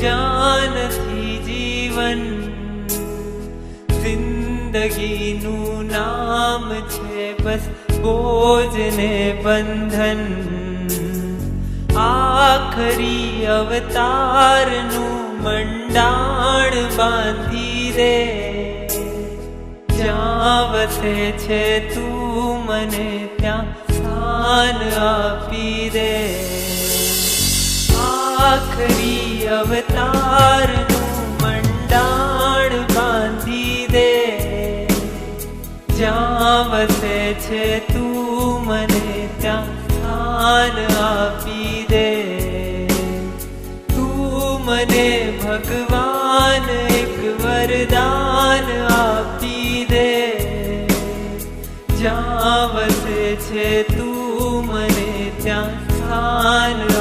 જાનથી જીવન જિંદગીનું નામ છે બસ બોજ ને બંધન આખરી અવતારનું મંડાણ બાંધી દે જ્યાં વસે છે તું મને ત્યાં સ્થાન આપી દે આખરી અવતારનું મંડાણ બાંધી દે જ્યાં વસે છે તું મને ત્યાં સ્થાન આપી દે તું મને ભગવાન એક વરદાન આપી દે જ્યાં વસે છે તું મને ત્યાં સ્થાન